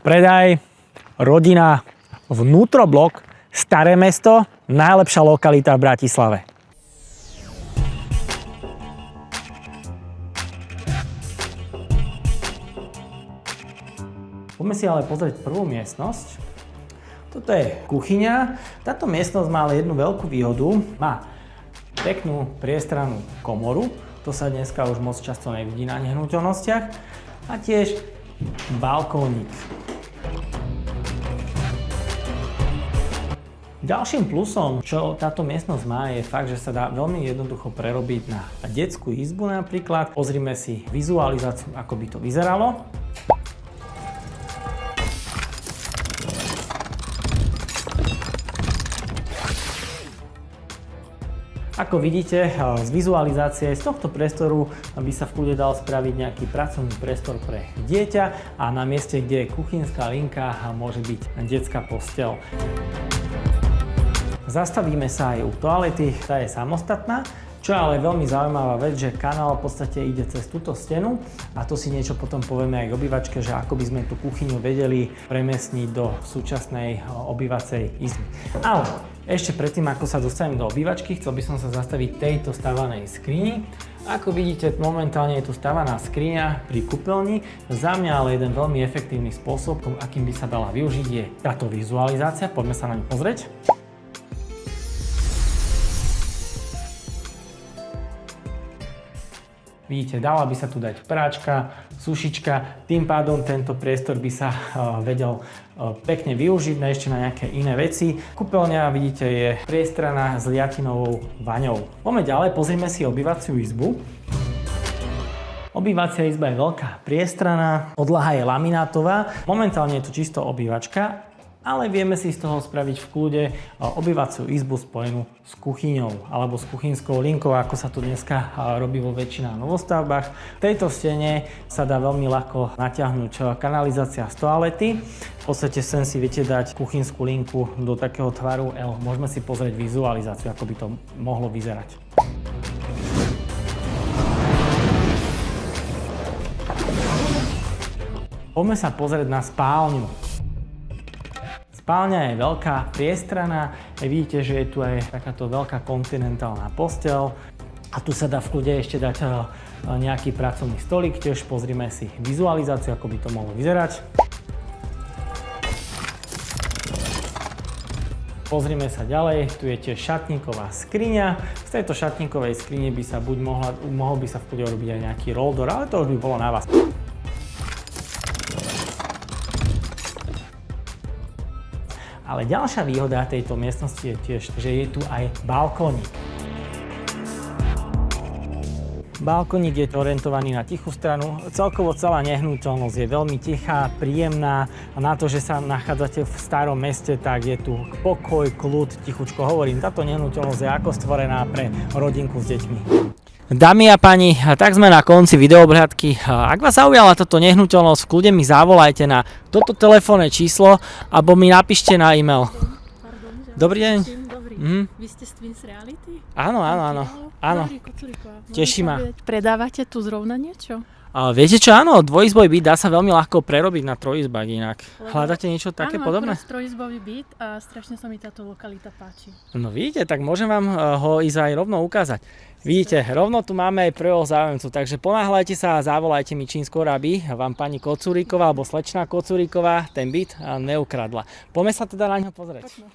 Predaj, rodina, vnútroblok, Staré mesto, najlepšia lokalita v Bratislave. Poďme si ale pozrieť prvú miestnosť. Toto je kuchyňa. Táto miestnosť má ale jednu veľkú výhodu. Má peknú priestranú komoru. To sa dneska už moc často nevidí na nehnuteľnostiach. A tiež balkónik. Ďalším plusom, čo táto miestnosť má, je fakt, že sa dá veľmi jednoducho prerobiť na detskú izbu napríklad. Pozrime si vizualizáciu, ako by to vyzeralo. Ako vidíte z vizualizácie, z tohto priestoru by sa v kľude dal spraviť nejaký pracovný priestor pre dieťa a na mieste, kde je kuchynská linka, môže byť detská posteľ. Zastavíme sa aj u toalety, tá je samostatná, čo je ale veľmi zaujímavá vec, že kanál v podstate ide cez túto stenu a to si niečo potom povieme aj k obývačke, že ako by sme tú kuchyňu vedeli premiestniť do súčasnej obývacej izby. Ale ešte predtým, ako sa dostanem do obývačky, chcel by som sa zastaviť tejto stavanej skrini. Ako vidíte, momentálne je tu stavaná skriňa pri kúpeľni. Za mňa ale jeden veľmi efektívny spôsob, akým by sa dala využiť, je táto vizualizácia. Poďme sa na ňu pozrieť. Vidíte, dala by sa tu dať práčka, sušička, tým pádom tento priestor by sa vedel pekne využiť ešte na nejaké iné veci. Kúpeľňa, vidíte, je priestranná s liatinovou vaňou. Poďme ďalej, pozrime si obývaciu izbu. Obývacia izba je veľká, priestranná, podlaha je laminátová. Momentálne je to čisto obývačka, ale vieme si z toho spraviť v kľude obývaciu izbu spojenú s kuchyňou alebo s kuchynskou linkou, ako sa tu dneska robí vo väčšinách novostavbách. V tejto stene sa dá veľmi ľahko natiahnuť kanalizácia z toalety. V podstate sem si viete dať kuchynskú linku do takého tvaru L. Môžeme si pozrieť vizualizáciu, ako by to mohlo vyzerať. Poďme sa pozrieť na spálňu. Spálňa je veľká, priestranná. Vidíte, že je tu aj takáto veľká kontinentálna posteľ. A tu sa dá v kľude ešte dať nejaký pracovný stolík. Tiež pozrime si vizualizáciu, ako by to mohlo vyzerať. Pozrime sa ďalej. Tu je tiež šatníková skriňa. Z tejto šatníkovej skrine by sa mohol by sa v kľude robiť aj nejaký roldor, ale to už by bolo na vás. Ale ďalšia výhoda tejto miestnosti je tiež, že je tu aj balkónik. Balkónik je orientovaný na tichú stranu. Celkovo celá nehnuteľnosť je veľmi tichá, príjemná. A na to, že sa nachádzate v starom meste, tak je tu pokoj, kľud, tichučko. Hovorím, táto nehnuteľnosť je ako stvorená pre rodinku s deťmi. Dámy a páni, tak sme na konci videoobhľadky. Ak vás zaujala táto nehnuteľnosť, v kľude mi zavolajte na toto telefónne číslo alebo mi napíšte na e-mail. Pardon, Dobrý deň. Dobrý. Vy ste z Twins Reality? Áno. Dobrý, Kocúriková. Teší ma. Predávate tu zrovna niečo? Viete čo, áno, dvojizbový byt dá sa veľmi ľahko prerobiť na trojizbák inak. Hľadáte niečo také podobné? Áno, trojizbový byt a strašne sa mi táto lokalita páči. No vidíte, tak môžem vám ho ísť aj rovno ukázať. Vidíte, rovno tu máme aj prvého záujemcu, takže ponáhľajte sa a zavolajte mi čím skôr, aby vám pani Kocúriková alebo slečna Kocúriková ten byt neukradla. Poďme sa teda na ňo pozrieť. Poďme.